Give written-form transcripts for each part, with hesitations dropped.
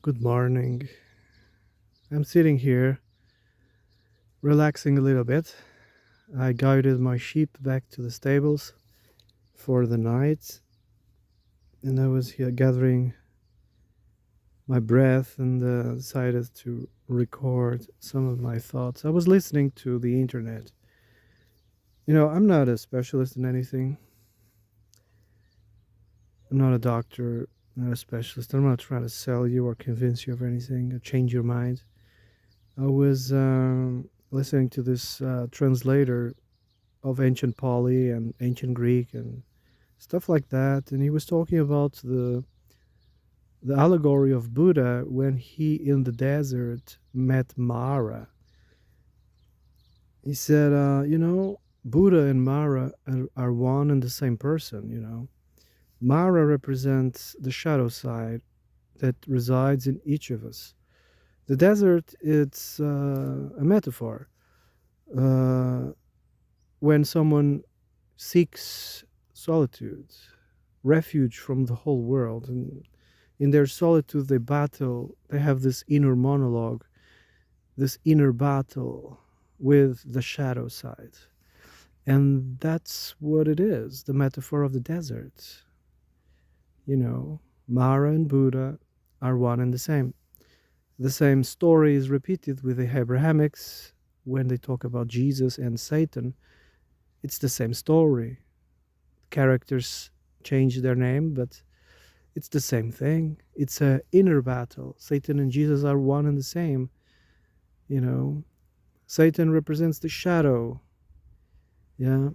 Good morning. I'm sitting here, relaxing a little bit. I guided my sheep back to the stables for the night, and I was here gathering my breath and decided to record some of my thoughts. I was listening to the internet. I'm not a specialist in anything. I'm not a doctor, not a specialist. I'm not trying to sell you or convince you of anything or change your mind. I was listening to this translator of ancient Pali and ancient Greek and stuff like that. And he was talking about the allegory of Buddha when he in the desert met Mara. He said, Buddha and Mara are one and the same person. Mara represents the shadow side that resides in each of us. The desert, it's a metaphor. Uh, when someone seeks solitude, refuge from the whole world, and in their solitude they have this inner monologue, this inner battle with the shadow side. And that's what it is, the metaphor of the desert. Mara and Buddha are one and the same. The same story is repeated with the Abrahamics when they talk about Jesus and Satan. It's the same story. Characters change their name, but it's the same thing. It's a inner battle. Satan and Jesus are one and the same. You know, Satan represents the shadow. Yeah,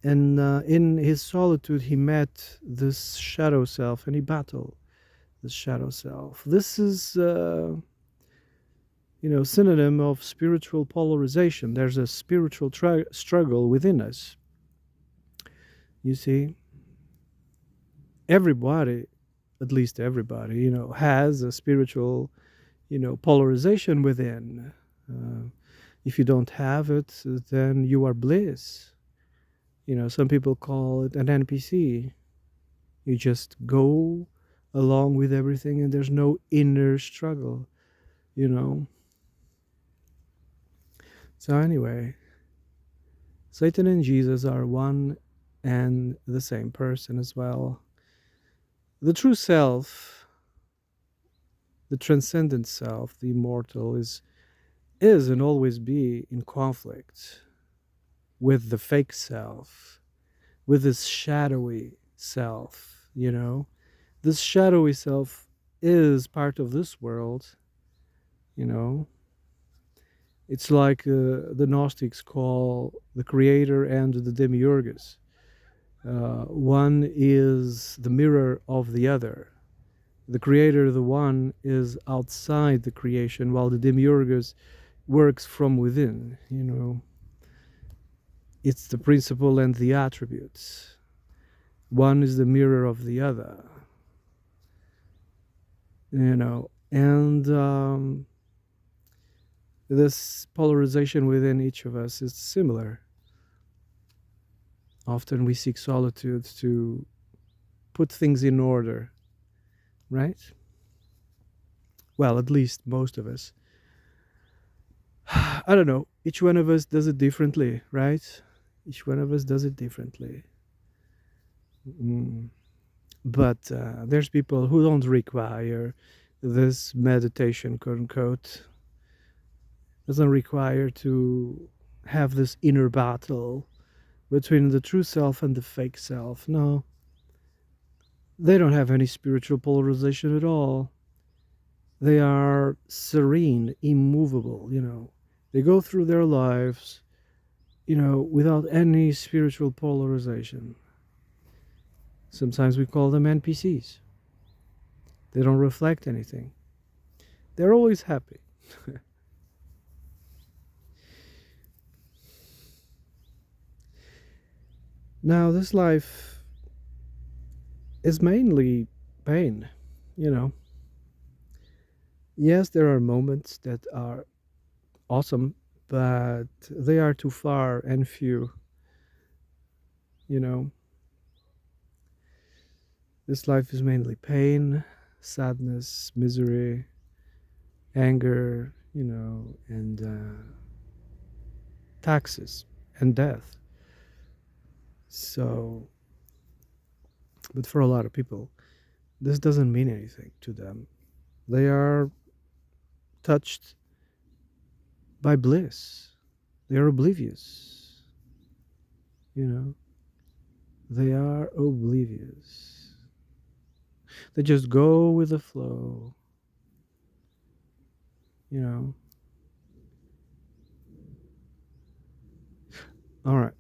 and in his solitude, he met this shadow self, and he battled this shadow self. This is, synonym of spiritual polarization. There's a spiritual struggle within us. You see, everybody, at least everybody, has a spiritual, polarization within. Uh, if you don't have it, then you are bliss. Some people call it an NPC. You just go along with everything and there's no inner struggle, you know. So, anyway, Satan and Jesus are one and the same person as well. The true self, the transcendent self, the immortal, is and always be in conflict with the fake self, with this shadowy self. This shadowy self is part of this world, you know. It's like the Gnostics call the creator and the demiurgus. One is the mirror of the other. The creator, the one, is outside the creation, while the demiurgus works from within. It's the principle and the attributes. One is the mirror of the other. And this polarization within each of us is similar. Often we seek solitude to put things in order, right? Well, at least most of us. I don't know. Each one of us does it differently, right? Each one of us does it differently. Mm. But there's people who don't require this meditation, quote unquote, doesn't require to have this inner battle between the true self and the fake self. No, they don't have any spiritual polarization at all. They are serene, immovable. They go through their lives, without any spiritual polarization. Sometimes we call them NPCs. They don't reflect anything. They're always happy. Now, this life is mainly pain, you know. Yes, there are moments that are awesome, but they are too far and few, you know. This life is mainly pain, sadness, misery. anger, and taxes and death. So, but for a lot of people, this doesn't mean anything to them. They are touched by bliss. They are oblivious, you know. They are oblivious. They just go with the flow, you know. All right.